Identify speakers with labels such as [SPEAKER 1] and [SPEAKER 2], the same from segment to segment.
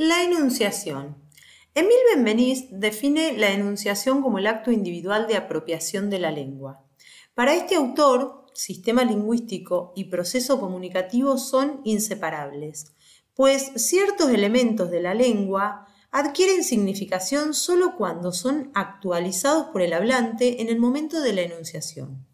[SPEAKER 1] La enunciación. Émile Benveniste define la enunciación como el acto individual de apropiación de la lengua. Para este autor, sistema lingüístico y proceso comunicativo son inseparables, pues ciertos elementos de la lengua adquieren significación solo cuando son actualizados por el hablante en el momento de la enunciación.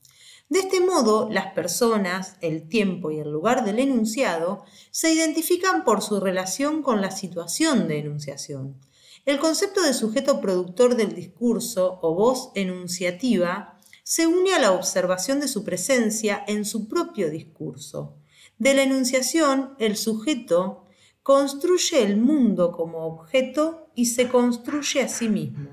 [SPEAKER 1] De este modo, las personas, el tiempo y el lugar del enunciado se identifican por su relación con la situación de enunciación. El concepto de sujeto productor del discurso o voz enunciativa se une a la observación de su presencia en su propio discurso. De la enunciación, el sujeto construye el mundo como objeto y se construye a sí mismo.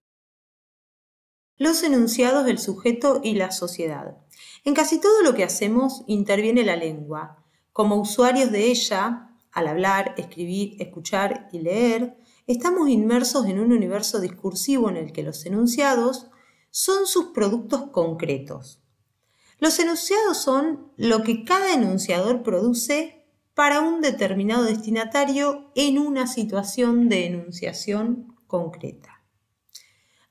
[SPEAKER 1] Los enunciados del sujeto y la sociedad. En casi todo lo que hacemos interviene la lengua. Como usuarios de ella, al hablar, escribir, escuchar y leer, estamos inmersos en un universo discursivo en el que los enunciados son sus productos concretos. Los enunciados son lo que cada enunciador produce para un determinado destinatario en una situación de enunciación concreta.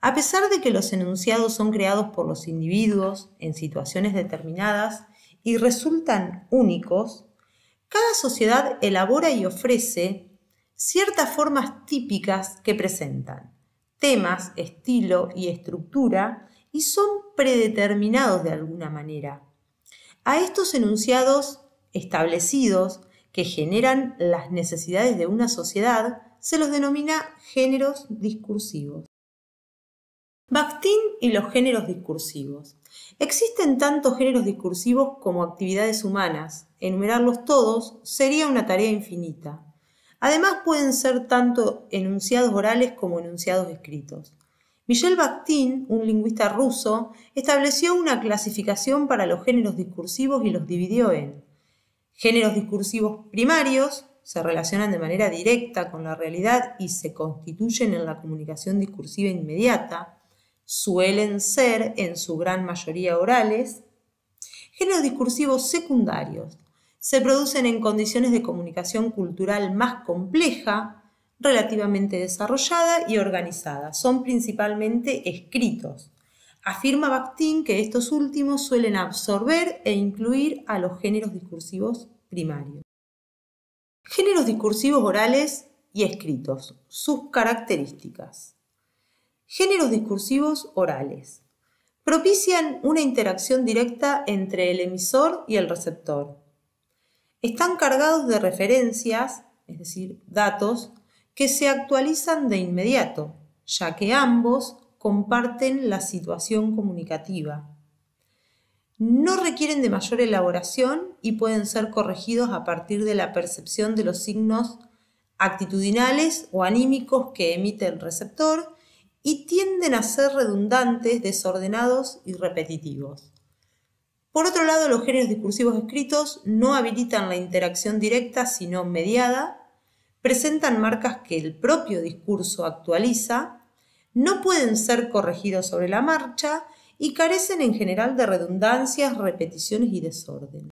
[SPEAKER 1] A pesar de que los enunciados son creados por los individuos en situaciones determinadas y resultan únicos, cada sociedad elabora y ofrece ciertas formas típicas que presentan, temas, estilo y estructura, y son predeterminados de alguna manera. A estos enunciados establecidos que generan las necesidades de una sociedad se los denomina géneros discursivos. Bakhtin y los géneros discursivos. Existen tantos géneros discursivos como actividades humanas. Enumerarlos todos sería una tarea infinita. Además pueden ser tanto enunciados orales como enunciados escritos. Michel Bakhtin, un lingüista ruso, estableció una clasificación para los géneros discursivos y los dividió en géneros discursivos primarios, se relacionan de manera directa con la realidad y se constituyen en la comunicación discursiva inmediata, suelen ser en su gran mayoría orales. Géneros discursivos secundarios se producen en condiciones de comunicación cultural más compleja, relativamente desarrollada y organizada. Son principalmente escritos. Afirma Bakhtin que estos últimos suelen absorber e incluir a los géneros discursivos primarios. Géneros discursivos orales y escritos. Sus características. Géneros discursivos orales. Propician una interacción directa entre el emisor y el receptor. Están cargados de referencias, es decir, datos, que se actualizan de inmediato, ya que ambos comparten la situación comunicativa. No requieren de mayor elaboración y pueden ser corregidos a partir de la percepción de los signos actitudinales o anímicos que emite el receptor y tienden a ser redundantes, desordenados y repetitivos. Por otro lado, los géneros discursivos escritos no habilitan la interacción directa, sino mediada, presentan marcas que el propio discurso actualiza, no pueden ser corregidos sobre la marcha y carecen en general de redundancias, repeticiones y desorden.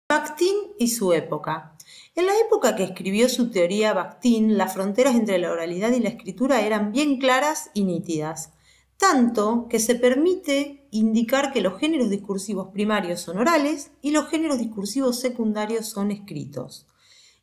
[SPEAKER 1] Bakhtin y su época. En la época que escribió su teoría Bakhtin, las fronteras entre la oralidad y la escritura eran bien claras y nítidas, tanto que se permite indicar que los géneros discursivos primarios son orales y los géneros discursivos secundarios son escritos.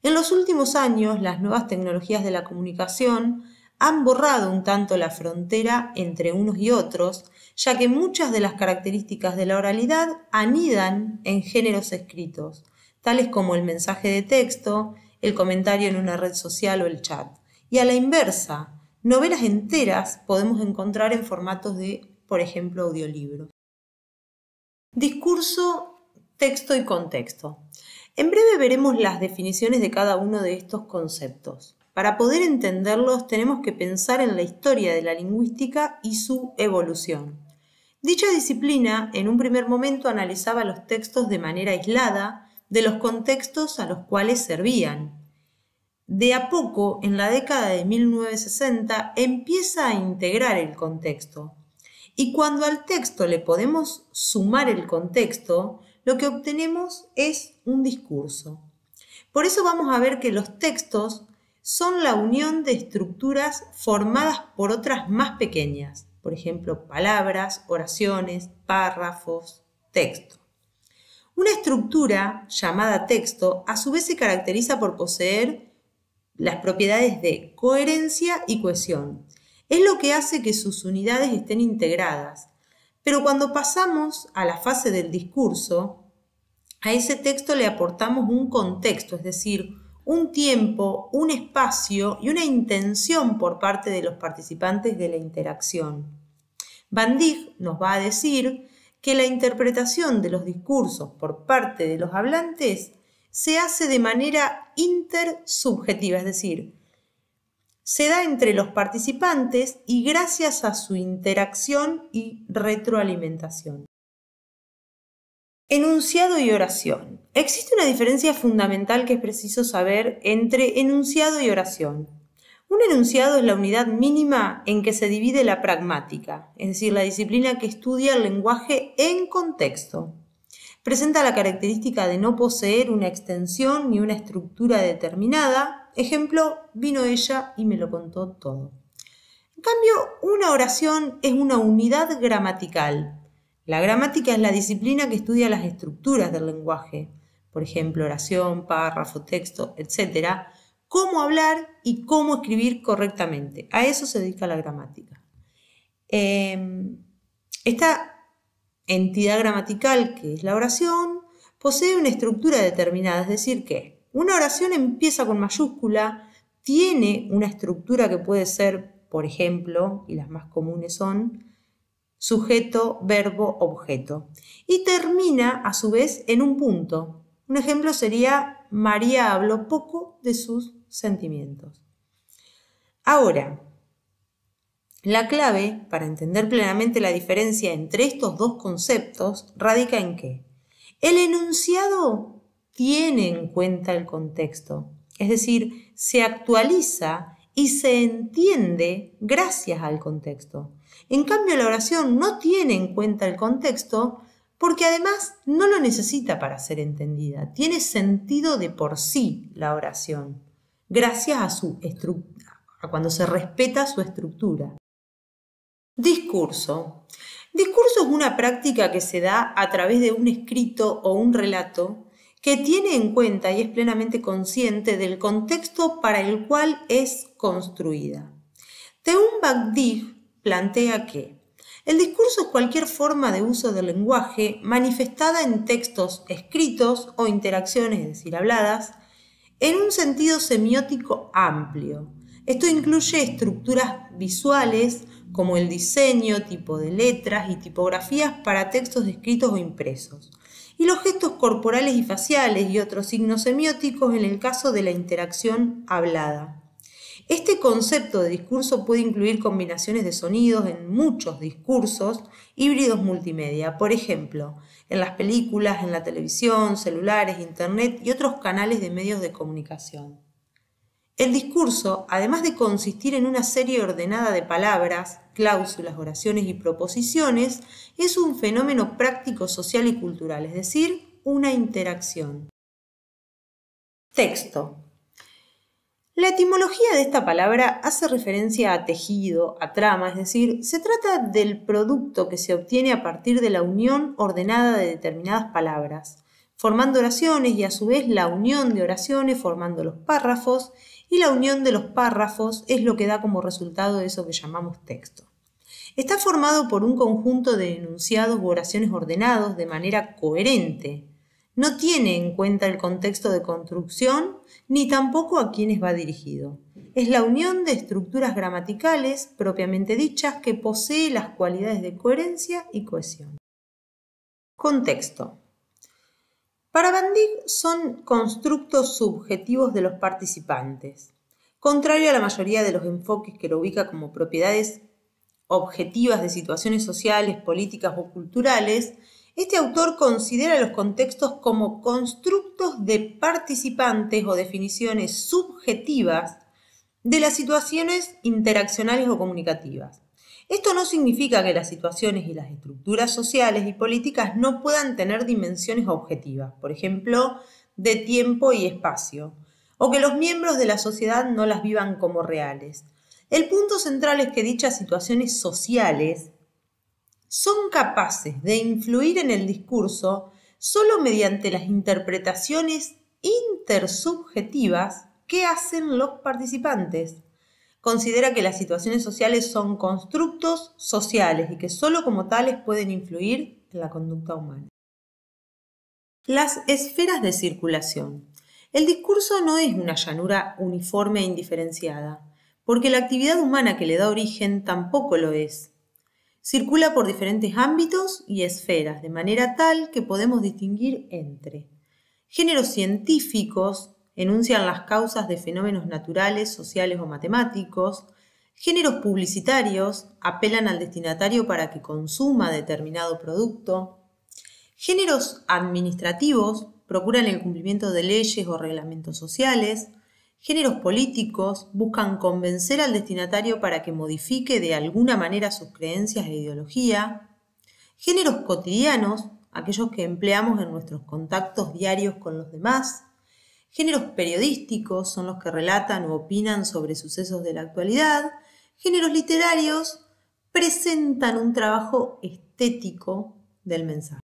[SPEAKER 1] En los últimos años, las nuevas tecnologías de la comunicación han borrado un tanto la frontera entre unos y otros, ya que muchas de las características de la oralidad anidan en géneros escritos, tales como el mensaje de texto, el comentario en una red social o el chat. Y a la inversa, novelas enteras podemos encontrar en formatos de, por ejemplo, audiolibros. Discurso, texto y contexto. En breve veremos las definiciones de cada uno de estos conceptos. Para poder entenderlos tenemos que pensar en la historia de la lingüística y su evolución. Dicha disciplina en un primer momento analizaba los textos de manera aislada de los contextos a los cuales servían. De a poco, en la década de 1960, empieza a integrar el contexto. Y cuando al texto le podemos sumar el contexto, lo que obtenemos es un discurso. Por eso vamos a ver que los textos son la unión de estructuras formadas por otras más pequeñas, por ejemplo, palabras, oraciones, párrafos, texto. Una estructura llamada texto a su vez se caracteriza por poseer las propiedades de coherencia y cohesión. Es lo que hace que sus unidades estén integradas. Pero cuando pasamos a la fase del discurso, a ese texto le aportamos un contexto, es decir, un tiempo, un espacio y una intención por parte de los participantes de la interacción. Van Dijk nos va a decir que la interpretación de los discursos por parte de los hablantes se hace de manera intersubjetiva, es decir, se da entre los participantes y gracias a su interacción y retroalimentación. Enunciado y oración. Existe una diferencia fundamental que es preciso saber entre enunciado y oración. Un enunciado es la unidad mínima en que se divide la pragmática, es decir, la disciplina que estudia el lenguaje en contexto. Presenta la característica de no poseer una extensión ni una estructura determinada. Ejemplo, vino ella y me lo contó todo. En cambio, una oración es una unidad gramatical. La gramática es la disciplina que estudia las estructuras del lenguaje, por ejemplo, oración, párrafo, texto, etc., cómo hablar y cómo escribir correctamente. A eso se dedica la gramática. Esta entidad gramatical, que es la oración, posee una estructura determinada, es decir, que una oración empieza con mayúscula, tiene una estructura que puede ser, por ejemplo, y las más comunes son sujeto, verbo, objeto, y termina a su vez en un punto. Un ejemplo sería: María habló poco de sus sentimientos. Ahora, la clave para entender plenamente la diferencia entre estos dos conceptos radica en que el enunciado tiene en cuenta el contexto, es decir, se actualiza y se entiende gracias al contexto. En cambio, la oración no tiene en cuenta el contexto porque además no lo necesita para ser entendida. Tiene sentido de por sí la oración, gracias a su estructura, a cuando se respeta su estructura. Discurso. Discurso es una práctica que se da a través de un escrito o un relato que tiene en cuenta y es plenamente consciente del contexto para el cual es construida. Teun Van Dijk plantea que el discurso es cualquier forma de uso del lenguaje manifestada en textos escritos o interacciones, es decir, habladas, en un sentido semiótico amplio. Esto incluye estructuras visuales como el diseño, tipo de letras y tipografías para textos escritos o impresos, y los gestos corporales y faciales y otros signos semióticos en el caso de la interacción hablada. Este concepto de discurso puede incluir combinaciones de sonidos en muchos discursos híbridos multimedia, por ejemplo, en las películas, en la televisión, celulares, internet y otros canales de medios de comunicación. El discurso, además de consistir en una serie ordenada de palabras, cláusulas, oraciones y proposiciones, es un fenómeno práctico, social y cultural, es decir, una interacción. Texto. La etimología de esta palabra hace referencia a tejido, a trama, es decir, se trata del producto que se obtiene a partir de la unión ordenada de determinadas palabras, formando oraciones y a su vez la unión de oraciones formando los párrafos, y la unión de los párrafos es lo que da como resultado eso que llamamos texto. Está formado por un conjunto de enunciados u oraciones ordenados de manera coherente. No tiene en cuenta el contexto de construcción ni tampoco a quienes va dirigido. Es la unión de estructuras gramaticales propiamente dichas que posee las cualidades de coherencia y cohesión. Contexto. Para Van Dijk son constructos subjetivos de los participantes. Contrario a la mayoría de los enfoques que lo ubica como propiedades objetivas de situaciones sociales, políticas o culturales, este autor considera los contextos como constructos de participantes o definiciones subjetivas de las situaciones interaccionales o comunicativas. Esto no significa que las situaciones y las estructuras sociales y políticas no puedan tener dimensiones objetivas, por ejemplo, de tiempo y espacio, o que los miembros de la sociedad no las vivan como reales. El punto central es que dichas situaciones sociales son capaces de influir en el discurso solo mediante las interpretaciones intersubjetivas que hacen los participantes. Considera que las situaciones sociales son constructos sociales y que solo como tales pueden influir en la conducta humana. Las esferas de circulación. El discurso no es una llanura uniforme e indiferenciada, porque la actividad humana que le da origen tampoco lo es. Circula por diferentes ámbitos y esferas, de manera tal que podemos distinguir entre géneros científicos, enuncian las causas de fenómenos naturales, sociales o matemáticos, géneros publicitarios, apelan al destinatario para que consuma determinado producto, géneros administrativos, procuran el cumplimiento de leyes o reglamentos sociales, géneros políticos, buscan convencer al destinatario para que modifique de alguna manera sus creencias e ideología, géneros cotidianos, aquellos que empleamos en nuestros contactos diarios con los demás, géneros periodísticos, son los que relatan o opinan sobre sucesos de la actualidad, géneros literarios, presentan un trabajo estético del mensaje.